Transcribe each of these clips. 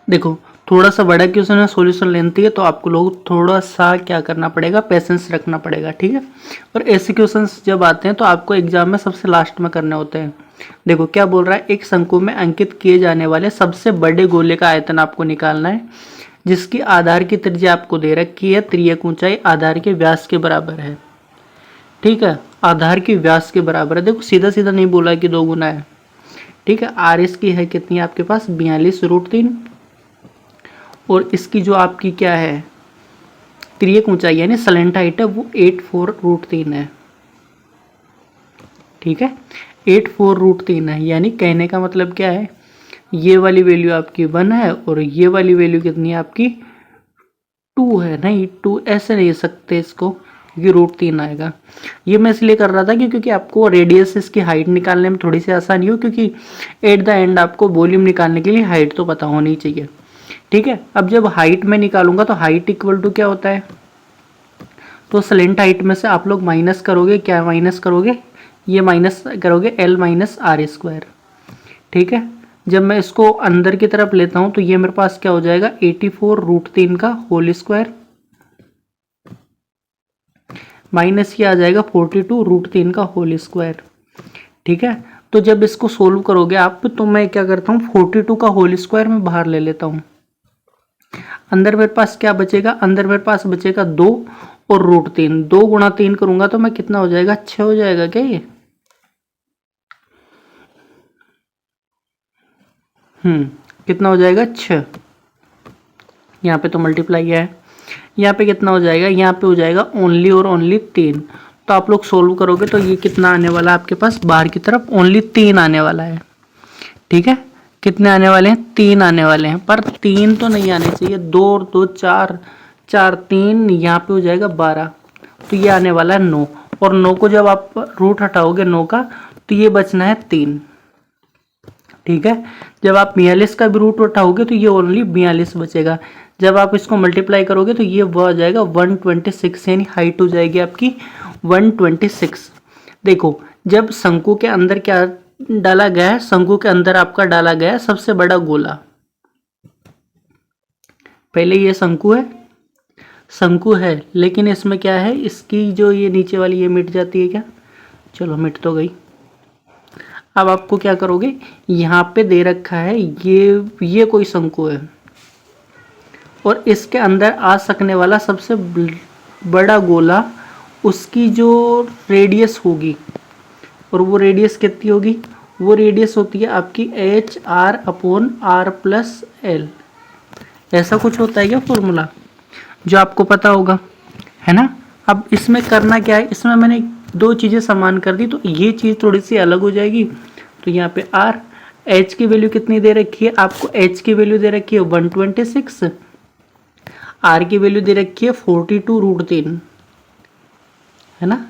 देखो थोड़ा सा बड़ा क्वेश्चन है, सॉल्यूशन लेंथी है, तो आपको लोग थोड़ा सा क्या करना पड़ेगा, पेशेंस रखना पड़ेगा, ठीक है। और ऐसे क्वेश्चंस जब आते हैं तो आपको एग्जाम में सबसे लास्ट में करने होते हैं। देखो क्या बोल रहा है, एक शंकु में अंकित किए जाने वाले सबसे बड़े गोले का आयतन आपको निकालना है, जिसकी आधार की त्रिज्या आपको दे रखी है, त्रियक ऊंचाई आधार के व्यास के बराबर है, ठीक है। आधार की व्यास के बराबर है, देखो सीधा सीधा नहीं बोला है कि 2 गुना है, ठीक है। आर इसकी है कितनी आपके पास 42√3, और इसकी जो आपकी क्या है त्रियक ऊंचाई यानी सलेंट हाइट है वो 84√3 है, ठीक है। 84√3 है, यानी कहने का मतलब क्या है, ये वाली वैल्यू आपकी 1 है और ये वाली वैल्यू कितनी है आपकी 2 है। नहीं 2 ऐसे नहीं सकते इसको, क्योंकि √3 आएगा। ये मैं इसलिए कर रहा था क्योंकि आपको रेडियस इसकी हाइट निकालने में थोड़ी सी आसानी हो, क्योंकि एट द एंड आपको वॉल्यूम निकालने के लिए हाइट तो पता होनी चाहिए, ठीक है। अब जब हाइट में निकालूंगा तो हाइट इक्वल टू क्या होता है, तो स्लेंट हाइट में से आप लोग माइनस करोगे, क्या माइनस करोगे, ये माइनस करोगे L-R², ठीक है। जब मैं इसको अंदर की तरफ लेता हूं तो ये मेरे पास क्या हो जाएगा 84√3 का होल स्क्वायर माइनस ये आ जाएगा 42√3 का होल स्क्वायर, ठीक है। तो जब इसको सोल्व करोगे आप तो मैं क्या करता हूँ 42 का होल स्क्वायर में बाहर ले लेता हूँ, अंदर मेरे पास क्या बचेगा, अंदर मेरे पास बचेगा 2 और √3, 2 गुणा 3 करूंगा तो मैं कितना हो जाएगा 6 हो जाएगा क्या ये, कितना हो जाएगा 6, यहाँ पे तो मल्टीप्लाई है, यहाँ पे कितना हो जाएगा, यहाँ पे हो जाएगा ओनली और ओनली 3। तो आप लोग सोल्व करोगे तो ये कितना आने वाला है आपके पास बाहर की तरफ ओनली 3 आने वाला है, ठीक है। कितने आने वाले हैं 3 आने वाले हैं, पर 3 तो नहीं आने चाहिए, 2 और 2 4, 4 3 यहाँ पे हो जाएगा 12, तो ये आने वाला है 9, और 9 को जब आप रूट हटाओगे 9 का तो ये बचना है 3, ठीक है। जब आप 42 का भी रूट उठाओगे तो ये ओनली 42 बचेगा, जब आप इसको मल्टीप्लाई करोगे तो ये वो आ जाएगा 126, यानी हाइट हो जाएगी आपकी 126। देखो जब शंकु के अंदर क्या डाला गया है, शंकु के अंदर आपका डाला गया है सबसे बड़ा गोला, पहले ये शंकु है लेकिन इसमें क्या है, इसकी जो ये नीचे वाली ये मिट जाती है क्या, चलो मिट तो गई। अब आपको क्या करोगे, यहाँ पे दे रखा है ये कोई शंकु है और इसके अंदर आ सकने वाला सबसे बड़ा गोला, उसकी जो रेडियस होगी, और वो रेडियस कितनी होगी, वो रेडियस होती है आपकी HR/R+L, ऐसा कुछ होता है क्या फॉर्मूला जो आपको पता होगा, है ना। अब इसमें करना क्या है, इसमें मैंने 2 चीज़ें समान कर दी तो ये चीज़ थोड़ी सी अलग हो जाएगी, तो यहाँ पे R, H की वैल्यू कितनी दे रखी है आपको, H की वैल्यू दे रखी है 126, R की वैल्यू दे रखी है 42√3, है ना,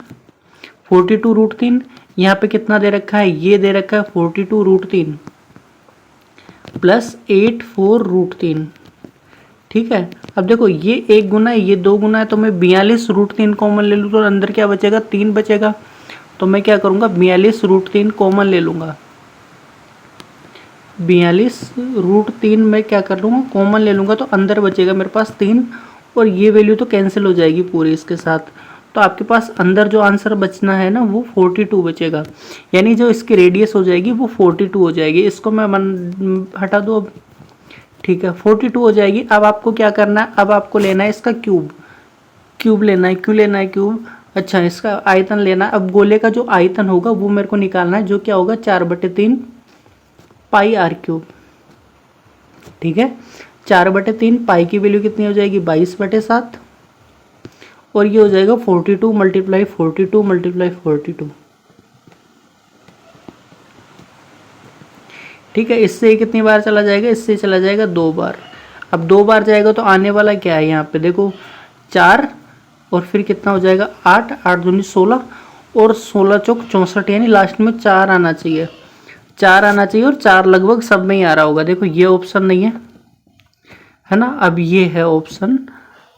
42√3, यहाँ पे कितना दे रखा है, ये दे रखा है 42√3 प्लस 84√3, ठीक है। अब देखो ये 1 गुना है, ये 2 गुना है, तो मैं 42√3 कॉमन ले लूँ तो अंदर क्या बचेगा 3 बचेगा, तो मैं क्या करूँगा 42√3 कॉमन ले लूँगा, 42√3 में क्या कर लूँगा कॉमन ले लूँगा, तो अंदर बचेगा मेरे पास 3, और ये वैल्यू तो कैंसिल हो जाएगी पूरी इसके साथ, तो आपके पास अंदर जो आंसर बचना है ना वो 42 बचेगा, यानी जो इसकी रेडियस हो जाएगी वो 42 हो जाएगी। इसको मैं हटा दूँ अब, ठीक है 42 हो जाएगी। अब आपको क्या करना है, अब आपको लेना है इसका क्यूब लेना है, क्यों लेना है क्यूब, अच्छा इसका आयतन लेना है। अब गोले का जो आयतन होगा वो मेरे को निकालना है, जो क्या होगा 4/3 पाई r³, ठीक है। 4/3 पाई की वैल्यू कितनी हो जाएगी 22/7, और ये हो जाएगा 42 × 42 × 42, ठीक है। इससे कितनी बार चला जाएगा, इससे चला जाएगा 2 बार। अब 2 बार जाएगा तो आने वाला क्या है, यहाँ पे देखो 4 और फिर कितना हो जाएगा 8, 8 दूनी 16 और 16 चौक 64, यानी लास्ट में 4 आना चाहिए, 4 आना चाहिए, और 4 लगभग सब में ही आ रहा होगा। देखो ये ऑप्शन नहीं है ना, अब ये है ऑप्शन,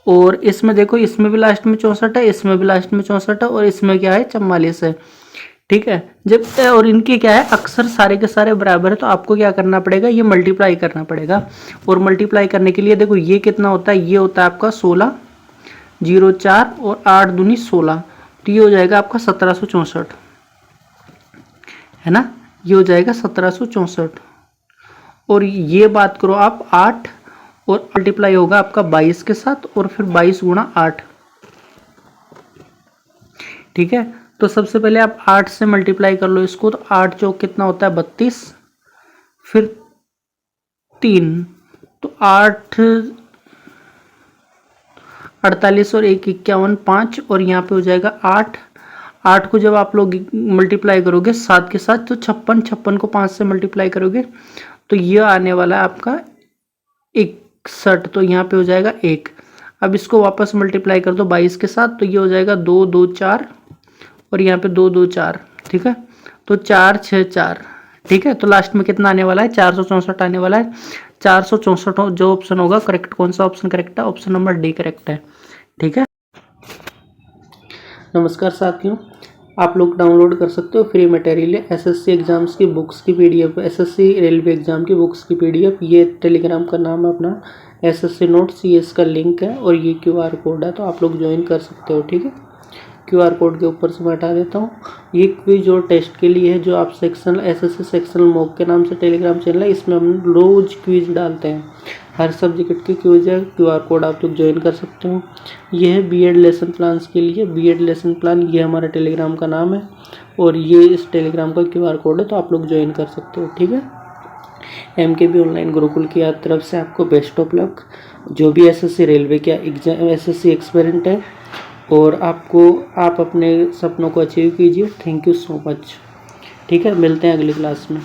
और इसमें देखो इसमें भी लास्ट में 64 है, इसमें भी लास्ट में 64 है, और इसमें क्या है 44 है, ठीक है। जब और इनके क्या है, अक्सर सारे के सारे बराबर है, तो आपको क्या करना पड़ेगा, ये मल्टीप्लाई करना पड़ेगा। और मल्टीप्लाई करने के लिए देखो ये कितना होता है, ये होता है आपका 16, 0 4 और 8 दूनी 16, तो ये हो जाएगा आपका 1764, है ना, ये हो जाएगा 1764। और ये बात करो आप 8 और मल्टीप्लाई होगा आपका 22 के साथ, और फिर 22 गुणा 8, ठीक है। तो सबसे पहले आप 8 से मल्टीप्लाई कर लो इसको, तो 8 चौक कितना होता है 32, फिर 3, तो 8 48 और 1 51 5, और यहाँ पे हो जाएगा 8। 8 को जब आप लोग मल्टीप्लाई करोगे 7 के साथ तो 56, 56 को 5 से मल्टीप्लाई करोगे तो ये आने वाला है आपका 61, तो यहाँ पे हो जाएगा 1। अब इसको वापस मल्टीप्लाई कर दो 22 के साथ, तो ये हो जाएगा 2 2 4, और यहाँ पे 2 2 4, ठीक है, तो 4 6 4, ठीक है। तो लास्ट में कितना आने वाला है, 464 आने वाला है। 464 जो ऑप्शन होगा करेक्ट, कौन सा ऑप्शन करेक्ट है, ऑप्शन नंबर डी करेक्ट है, ठीक है। नमस्कार साथियों, आप लोग डाउनलोड कर सकते हो फ्री मटेरियल है एसएससी एग्जाम्स की बुक्स की पीडीएफ, एसएससी रेलवे एग्जाम की बुक्स की पीडीएफ। ये टेलीग्राम का नाम है अपना एसएससी नोट्स, ये इसका लिंक है, और ये क्यूआर कोड है, तो आप लोग ज्वाइन कर सकते हो, ठीक है। क्यूआर कोड के ऊपर से मैं हटा देता हूँ। ये क्विज और टेस्ट के लिए है, जो आप सेक्शनल एसएससी सेक्शनल मॉक के नाम से टेलीग्राम चैनल है, इसमें हम रोज क्विज डालते हैं, हर सब्जेक्ट के क्विज है। क्यूआर कोड आप लोग ज्वाइन कर सकते हो। ये है बीएड लेसन प्लान्स के लिए, बीएड लेसन प्लान, ये हमारा टेलीग्राम का नाम है, और ये इस टेलीग्राम का क्यूआर कोड है, तो आप लोग ज्वाइन कर सकते हो, ठीक है। एमकेबी ऑनलाइन गुरुकुल की तरफ से आपको बेस्ट ऑफ लक। जो भी एसएससी रेलवे का एग्जाम, एसएससी एक्सपेरिमेंट है, और आप अपने सपनों को अचीव कीजिए। थैंक यू सो मच, ठीक है। मिलते हैं अगली क्लास में।